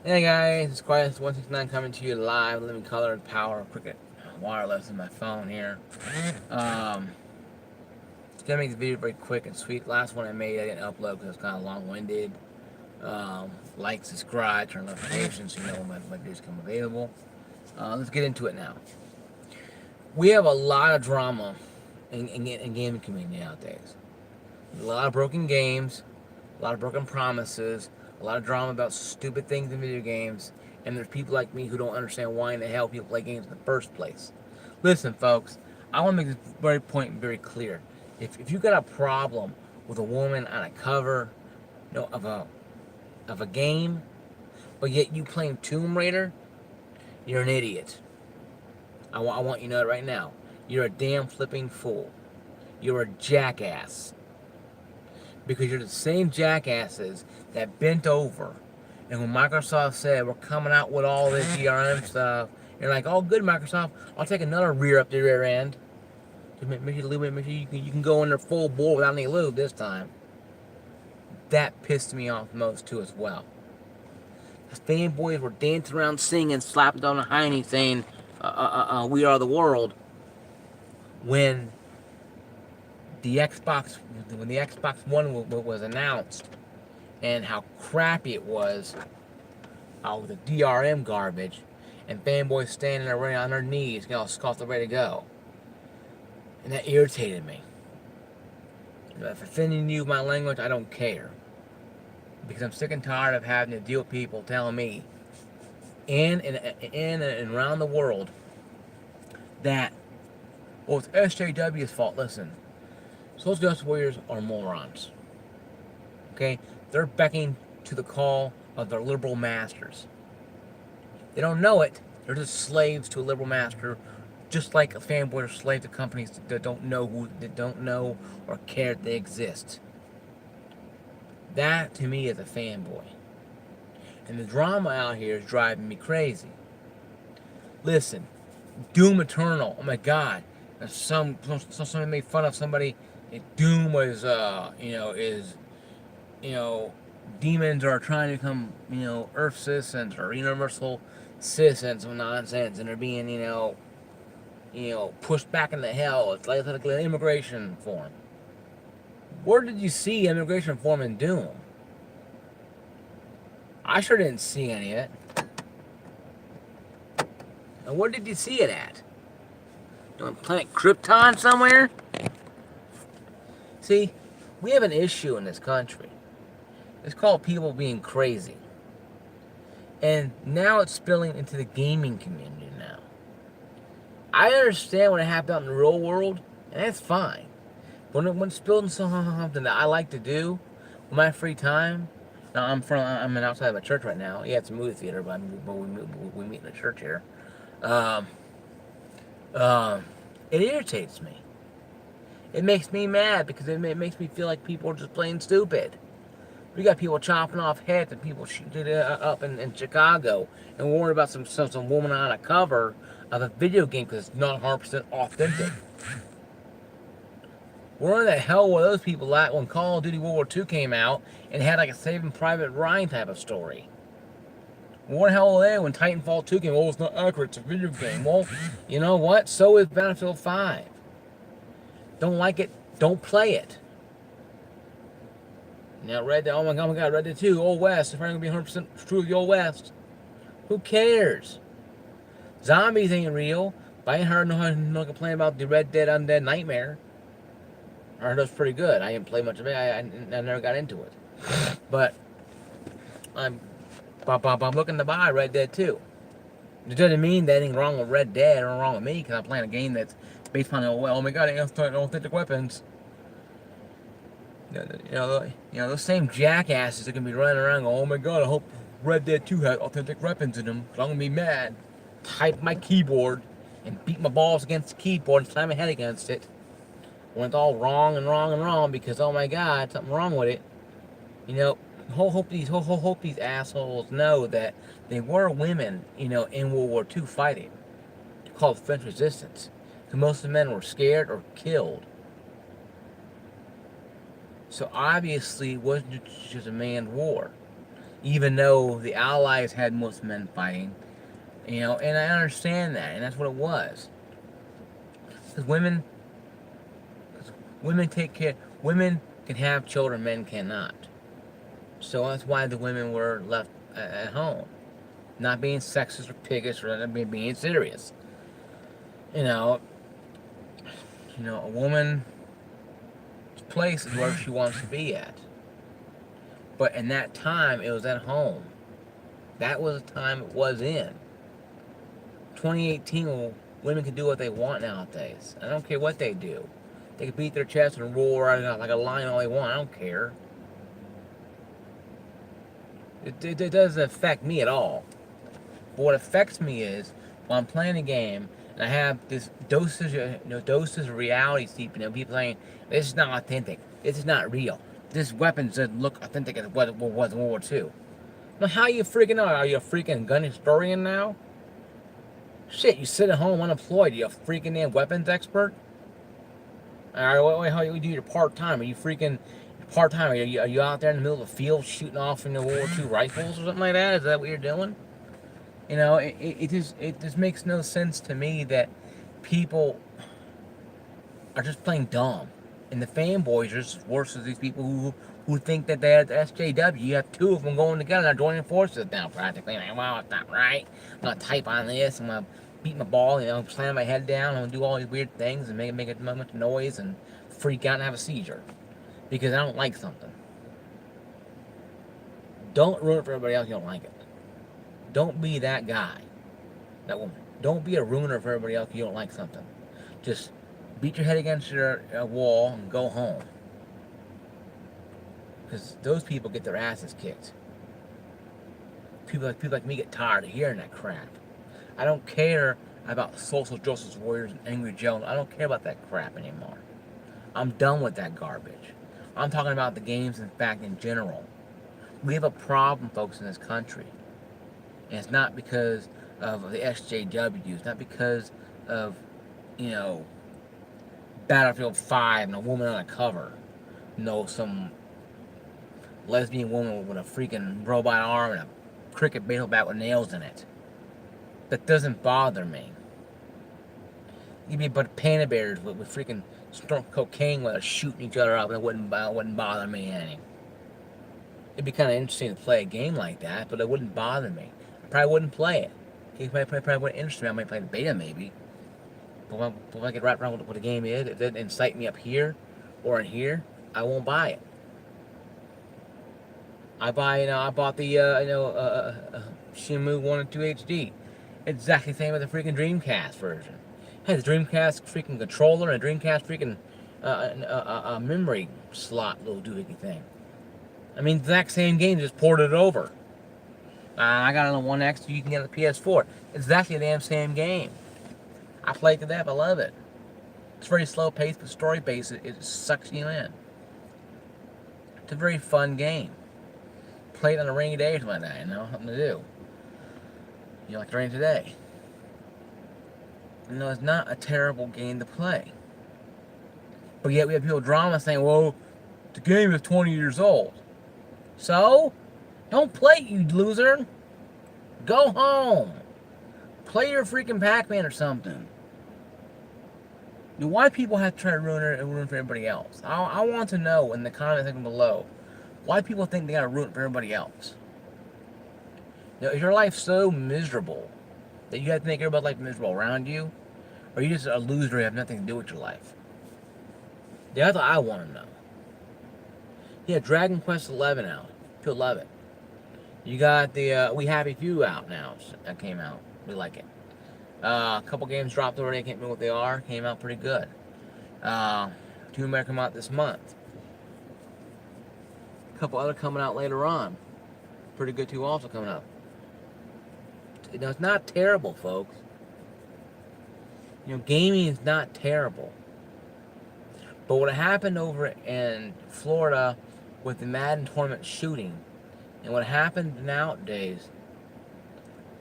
Hey guys, it's Quiet169 coming to you live, living color and power, cricket wireless in my phone here. Um, just gonna make this video very quick and sweet. Last one I made I didn't upload because it was kind of long-winded. Like, subscribe, turn notifications so you know when my videos come available. Let's get into it now. We have a lot of drama in gaming community nowadays. A lot of broken games, a lot of broken promises, a lot of drama about stupid things in video games, and there's people like me who don't understand why in the hell people play games in the first place. Listen, folks, I want to make this very point very clear. If you got a problem with a woman on a cover, of a game, but yet you playing Tomb Raider, you're an idiot. I want you to know it right now. You're a damn flipping fool. You're a jackass. Because you're the same jackasses that bent over. And when Microsoft said we're coming out with all this DRM stuff, you're like, oh, good, Microsoft. I'll take another rear up the rear end. Just make sure you can go in there full bore without any lube this time. That pissed me off most too as well. The fanboys were dancing around singing, slapping on the hiney, saying, "We are the world." When the Xbox, when the Xbox One was announced, and how crappy it was, with the DRM garbage, and fanboys standing there right on their knees, you know, scoffed ready to go. And that irritated me. If offending you with my language, I don't care. Because I'm sick and tired of having to deal with people telling me in and around the world that, well, it's SJW's fault. Listen, social justice warriors are morons. Okay? They're becking to the call of their liberal masters. They don't know it. They're just slaves to a liberal master, just like a fanboy are slave to companies that don't know or care that they exist. That to me is a fanboy. And the drama out here is driving me crazy. Listen, Doom Eternal. Oh my God! Somebody made fun of somebody. Doom was demons are trying to become Earth citizens or universal citizens, some nonsense, and they're being pushed back into hell. It's like an immigration form. Where did you see immigration form in Doom? I sure didn't see any of it. And where did you see it at? On planet Krypton somewhere? See, we have an issue in this country. It's called people being crazy. And now it's spilling into the gaming community now. I understand when it happened out in the real world, and that's fine. When it's spilled into something that I like to do with my free time. Now I'm outside of a church right now. Yeah, it's a movie theater, but we meet in a church here. Um, it irritates me. It makes me mad because it makes me feel like people are just plain stupid. We got people chopping off heads and people shooting up in Chicago, and we're worried about some woman on a cover of a video game because it's not 100% authentic. Where the hell were those people at when Call of Duty World War II came out and had like a Saving Private Ryan type of story? Where the hell were they when Titanfall 2 came? Oh, it's not accurate. It's a video game. Well, you know what? So is Battlefield 5. Don't like it? Don't play it. Now, Red Dead, oh my God, Red Dead 2, Old West. If I'm going to be 100% true of the Old West, who cares? Zombies ain't real. But I ain't heard no complain about the Red Dead Undead Nightmare. I heard it was pretty good. I didn't play much of it. I never got into it. But I'm looking to buy Red Dead 2. It doesn't mean that anything wrong with Red Dead or wrong with me because I'm playing a game that's based on, oh my God, authentic weapons. Those same jackasses that can be running around going, oh my God, I hope Red Dead 2 has authentic weapons in them, because I'm going to be mad. Type my keyboard and beat my balls against the keyboard and slam my head against it. When it's all wrong and wrong and wrong because, oh my God, something wrong with it. Hope these assholes know that they were women, in World War II fighting. Called French Resistance. Because most of the men were scared or killed. So obviously it wasn't just a manned war. even though the Allies had most men fighting. And I understand that, and that's what it was. Because women take care. Women can have children, men cannot. So that's why the women were left at home, not being sexist or piggish or not being serious. You know, a woman's place is where she wants to be at. But in that time, it was at home. That was the time it was in. 2018, well, women can do what they want nowadays. I don't care what they do. They can beat their chest and roar like a lion all they want. I don't care. It doesn't affect me at all. But what affects me is when I'm playing a game and I have this doses of reality seeping in. People saying this is not authentic. This is not real. This weapon doesn't look authentic as what it was in World War II. Now, how you freaking know? Are you a freaking gun historian now? Shit, you sit at home unemployed. Are you a freaking damn weapons expert? Alright, how you do your part time? Are you freaking part time? Are you out there in the middle of the field shooting off in the World War II rifles or something like that? Is that what you're doing? It just makes no sense to me that people are just plain dumb. And the fanboys are just worse than these people who think that they're the SJW. You have two of them going together, they're joining forces now practically. Like, well, it's not right. I'm gonna type on this, I'm gonna beat my ball, slam my head down, I'm gonna do all these weird things and make a much noise and freak out and have a seizure. Because I don't like something. Don't ruin it for everybody else you don't like it. Don't be that guy, that woman. Don't be a ruiner for everybody else you don't like something. Just beat your head against your wall and go home. Because those people get their asses kicked. People like me get tired of hearing that crap. I don't care about social justice warriors and angry Joe. I don't care about that crap anymore. I'm done with that garbage. I'm talking about the games, in fact, in general. We have a problem, folks, in this country. And it's not because of the SJWs, not because of, Battlefield 5 and a woman on a cover. Some lesbian woman with a freaking robot arm and a cricket baseball bat with nails in it. That doesn't bother me. You'd be a bunch of panda bears with freaking strong cocaine while they're shooting each other up, and it wouldn't bother me any. It'd be kind of interesting to play a game like that, but it wouldn't bother me. I probably wouldn't play it. It probably wouldn't interest me. I might play the beta maybe. But if I get right around what the game is, if it doesn't incite me up here or in here, I won't buy it. I bought the Shenmue 1 and 2 HD. Exactly the same with the freaking Dreamcast version. It has a Dreamcast freaking controller and a Dreamcast freaking memory slot little doohickey thing. I mean, exact same game, just ported it over. I got it on 1X, you can get it on the PS4. Exactly the damn same game. I played to death, I love it. It's very slow paced, but story based, it sucks you in. It's a very fun game. Play it on a rainy day or something like that, something to do. Like the rain today. It's not a terrible game to play. But yet we have people drama saying, well, the game is 20 years old. So? Don't play it, you loser. Go home. Play your freaking Pac-Man or something. Why people have to try to ruin it and ruin it for everybody else? I want to know in the comment section below why people think they gotta ruin it for everybody else. Is your life so miserable that you have to make everybody's life miserable around you? Or are you just a loser who have nothing to do with your life? That's what I want to know. Yeah, Dragon Quest 11 out. People love it. You got the We Happy Few out now. That came out. We like it. A couple games dropped already. I can't remember what they are. Came out pretty good. Two more come out this month. A couple other coming out later on. Pretty good too also coming out. It's not terrible, folks. Gaming is not terrible. But what happened over in Florida with the Madden tournament shooting, and what happened nowadays,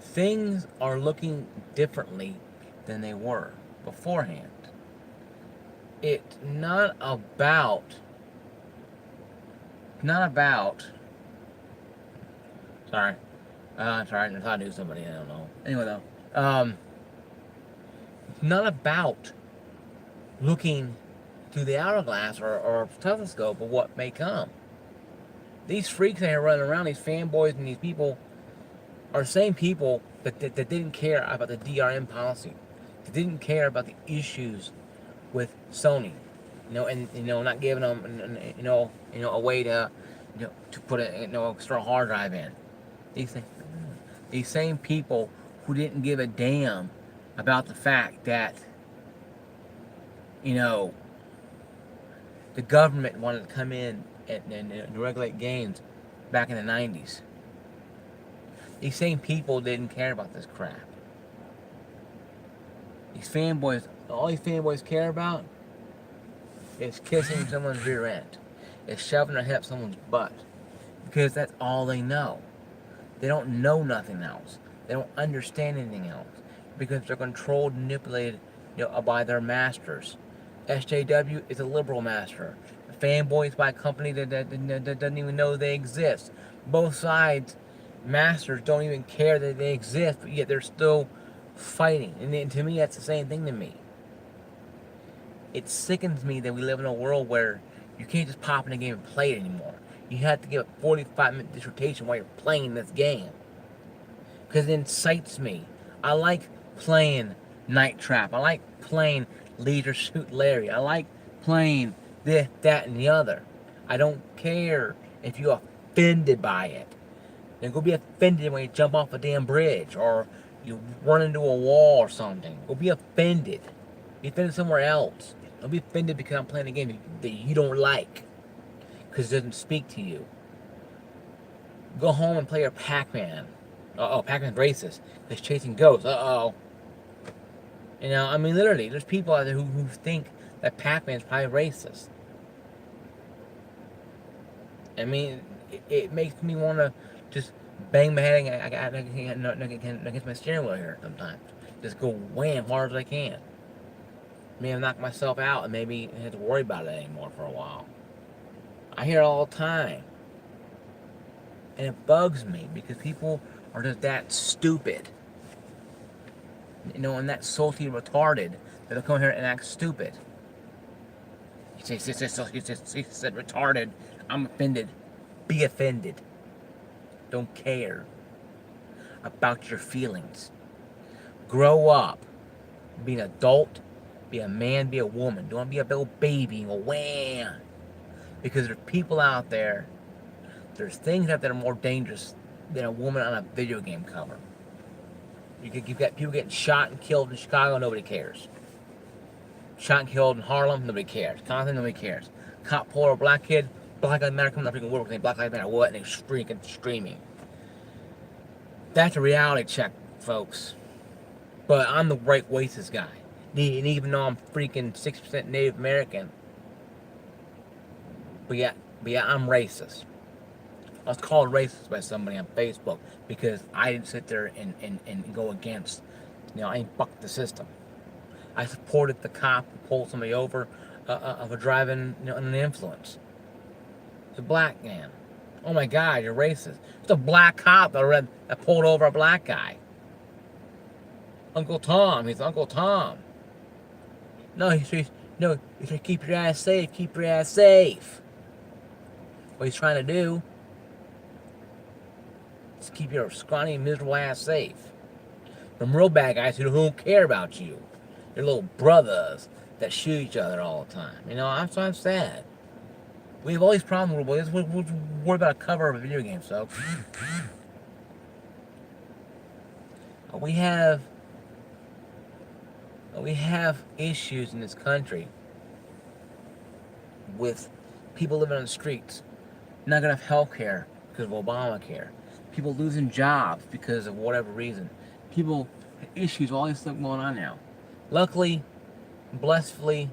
things are looking differently than they were beforehand. It's not about Sorry. Sorry, I thought I knew somebody. I don't know. Anyway, though, it's not about looking through the hourglass or telescope of what may come. These freaks that are running around, these fanboys and these people, are the same people that didn't care about the DRM policy. That didn't care about the issues with Sony. And not giving them, a way to, to put a, extra hard drive in. These things, these same people who didn't give a damn about the fact that, the government wanted to come in and regulate games back in the 90s. These same people didn't care about this crap. These fanboys, all these fanboys care about is kissing someone's rear end. Is shoving their head up someone's butt. Because that's all they know. They don't know nothing else. They don't understand anything else. Because they're controlled and manipulated by their masters. SJW is a liberal master. Fanboys by a company that doesn't even know they exist. Both sides, masters don't even care that they exist, but yet they're still fighting. And to me, that's the same thing to me. It sickens me that we live in a world where you can't just pop in a game and play it anymore. You have to give a 45-minute dissertation while you're playing this game. Because it incites me. I like playing Night Trap. I like playing Leisure Suit Larry. I like playing this, that, and the other. I don't care if you're offended by it. Then go be offended when you jump off a damn bridge or you run into a wall or something. Go be offended. Be offended somewhere else. Don't be offended because I'm playing a game that you don't like. Because it doesn't speak to you. Go home and play your Pac-Man. Uh-oh, Pac-Man's racist. He's chasing ghosts. Uh-oh. Literally, there's people out there who think that Pac-Man's probably racist. It makes me want to just bang my head against my steering wheel here sometimes. Just go wham hard as I can. Maybe knock myself out and maybe I have to worry about it anymore for a while. I hear it all the time. And it bugs me because people are just that stupid. And that salty retarded that'll come here and act stupid. He said retarded. I'm offended. Be offended. Don't care about your feelings. Grow up. Be an adult. Be a man. Be a woman. Don't be a little baby. Go wham. Because there's people out there. There's things out there that are more dangerous than a woman on a video game cover. You've got people getting shot and killed in Chicago, nobody cares. Shot and killed in Harlem, nobody cares. Compton, nobody cares. Cop pulled over a black kid, Black Lives Matter coming up freaking work, saying Black Lives Matter what, and they're screaming. That's a reality check, folks. But I'm the right racist guy. And even though I'm freaking 6% Native American, but yeah, I'm racist. I was called racist by somebody on Facebook because I didn't sit there and go against, I ain't bucked the system. I supported the cop who pulled somebody over for driving under an influence. It's a black man. Oh my God, you're racist. It's a black cop that pulled over a black guy. Uncle Tom, he's Uncle Tom. No, he said keep your ass safe, keep your ass safe. What he's trying to do is keep your scrawny, miserable ass safe from real bad guys who don't care about you. Your little brothers that shoot each other all the time. I'm sad. We have all these problems. We'll worry about a cover of a video game, so. We have issues in this country with people living on the streets, not gonna have health care because of Obamacare, people losing jobs because of whatever reason, people issues, all this stuff going on now. Luckily, blessedly,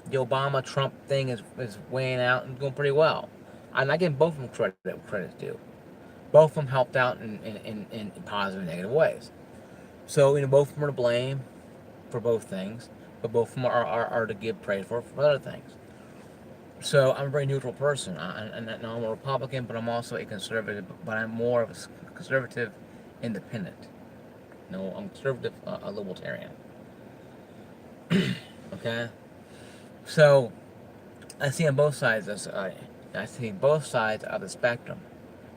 the Obama-Trump thing is weighing out and going pretty well. I'm not giving both of them credit's due. Both of them helped out in positive and negative ways. So, both of them are to blame for both things, but both of them are to give praise for other things. So I'm a very neutral person. I'm a Republican, but I'm also a conservative. But I'm more of a conservative, independent. No, I'm conservative, a libertarian. Okay. So I see on both sides. I see both sides of the spectrum.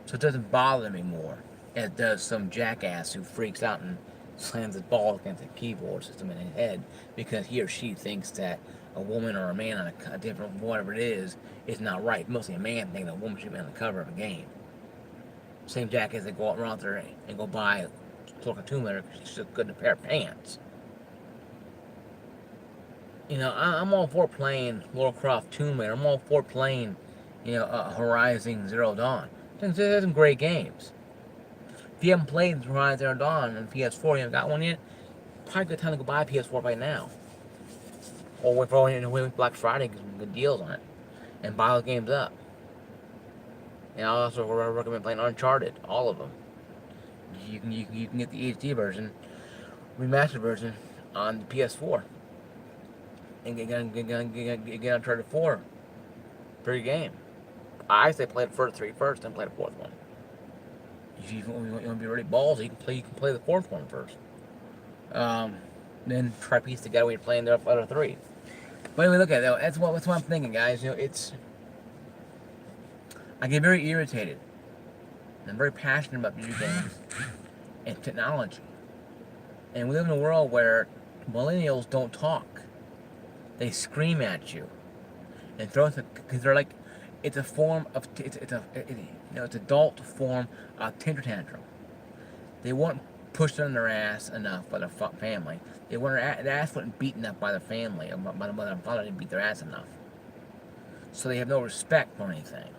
So it doesn't bother me more as it does some jackass who freaks out and slams his ball against the keyboard system in his head because he or she thinks that a woman or a man on a different whatever it is not right. Mostly a man thinking that a woman should be on the cover of a game. Same jackass that go out there and go buy a cloak Tomb Raider because she's good in a pair of pants. I'm all for playing Lara Croft Tomb Raider. I'm all for playing, Horizon Zero Dawn. There's some great games. If you haven't played Horizon Zero Dawn on PS4, you haven't got one yet, probably a good time to go buy a PS4 right now. Or wait for Black Friday, get some good deals on it. And buy those games up. And I also recommend playing Uncharted, all of them. You can get the HD version, remastered version, on the PS4. And get Uncharted 4 for your game. I say play the first three first, then play the fourth one. If you want to be really ballsy, you can play the fourth one first. Then try to piece together when you're playing the other three. But anyway, look at it. That's what I'm thinking, guys. I get very irritated. I'm very passionate about video games and technology. And we live in a world where millennials don't talk. They scream at you and throw it because they're like, it's a form of it's adult form of temper tantrum. They weren't pushed on their ass enough by their family. Their ass wasn't beaten up by their family, or by the mother and father didn't beat their ass enough. So they have no respect for anything.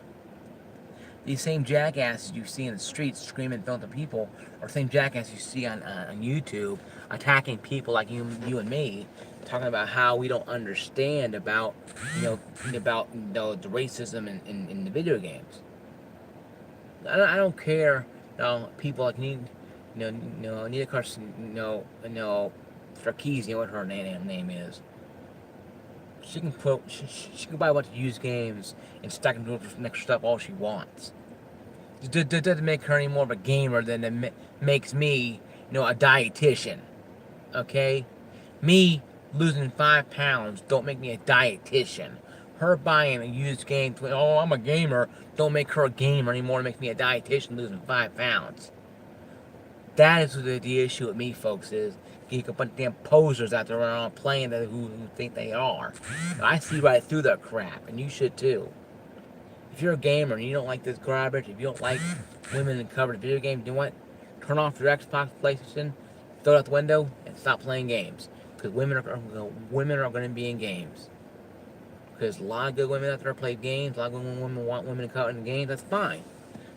These same jackasses you see in the streets screaming and throwing at people are the same jackasses you see on YouTube attacking people like you and me, talking about how we don't understand about the racism in the video games. I don't care. People like Nina Carson, Sarkeesian, what her name is. She can buy a bunch of used games and stack them with some extra stuff all she wants. It doesn't make her any more of a gamer than it makes me, a dietitian. Okay, me losing 5 pounds don't make me a dietitian. Her buying a used game, oh, I'm a gamer, don't make her a gamer anymore. It makes me a dietitian losing 5 pounds. That is the issue with me, folks, is you a bunch of damn posers out there around playing who think they are. I see right through that crap, and you should too. If you're a gamer and you don't like this garbage, if you don't like women in covered video games, you know what? Turn off your Xbox, PlayStation, throw it out the window, and stop playing games. Because women are going to be in games. Because a lot of good women out there play games, a lot of good women want women to come in games, that's fine.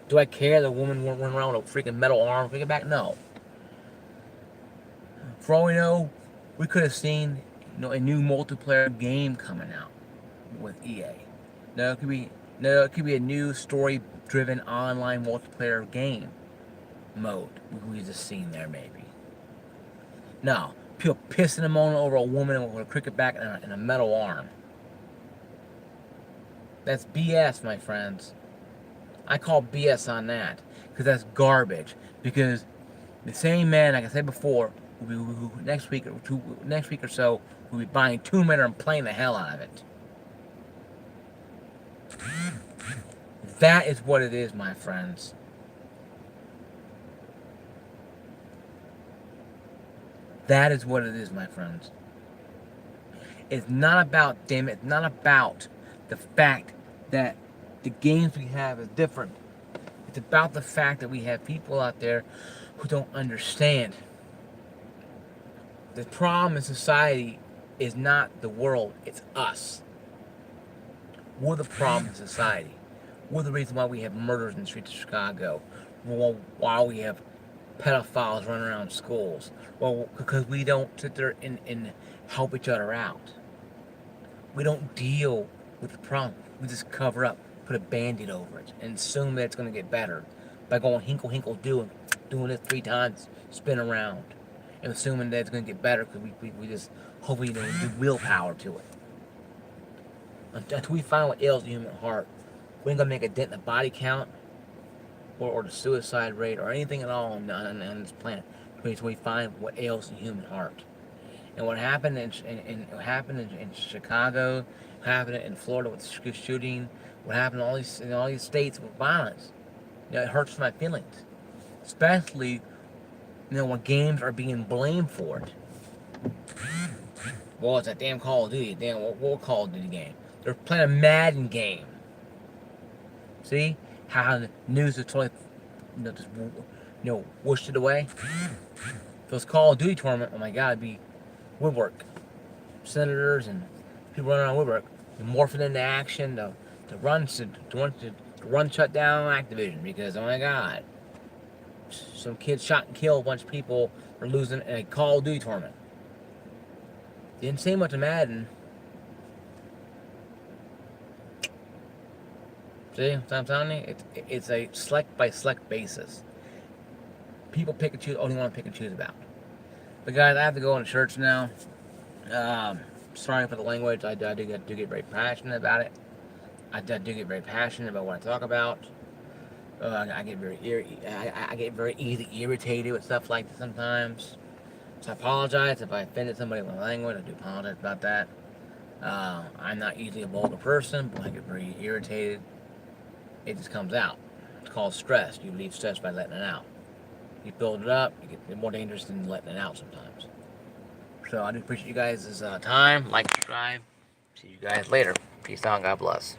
Do I care that a woman won't run around with a freaking metal arm, freaking back? No. For all we know, we could have seen a new multiplayer game coming out with EA. It could be a new story-driven online multiplayer game mode we just seen there maybe. No, people pissing them on over a woman with a cricket bat and a metal arm. That's BS, my friends. I call BS on that because that's garbage. Because the same man, like I said before, who next week or so will be buying Tomb Raider and playing the hell out of it. That is what it is, my friends. That is what it is, my friends. It's not about, damn it, it's not about the fact that the games we have is different. It's about the fact that we have people out there who don't understand. The problem in society is not the world, it's us. We're the problem in society. We're the reason why we have murders in the streets of Chicago. Why we have pedophiles running around schools. Well, because we don't sit there and help each other out. We don't deal with the problem. We just cover up, put a band-aid over it, and assume that it's going to get better by going hinkle, hinkle, doing it 3 times, spin around, and assuming that it's going to get better because we just hopefully do willpower to it. Until we find what ails the human heart, we ain't gonna make a dent in the body count or the suicide rate or anything at all on this planet until we find what ails the human heart. And what happened what happened in Chicago, what happened in Florida with the shooting, what happened in all these states with violence, it hurts my feelings, especially when games are being blamed for it. Well, it's that damn Call of Duty. Damn, what Call of Duty game? They're playing a Madden game. See how the news is totally, just whooshed it away. If it was Call of Duty tournament, oh my God, it'd be woodwork. Senators and people running around woodwork, morphing into action to run shut down Activision because, oh my God, some kids shot and killed a bunch of people for losing in a Call of Duty tournament. Didn't say much of Madden. See what I'm telling you? It's a select by select basis. People pick and choose only want to pick and choose about. But guys, I have to go into church now. Sorry for the language. I do get very passionate about it. I do get very passionate about what I talk about. I get very easily irritated with stuff like this sometimes. So I apologize if I offended somebody with my language. I do apologize about that. I'm not usually a vulgar person, but I get very irritated. It just comes out. It's called stress. You relieve stress by letting it out. You build it up, you get more dangerous than letting it out sometimes. So I do appreciate you guys' time. Like, subscribe. See you guys later. Peace out. God bless.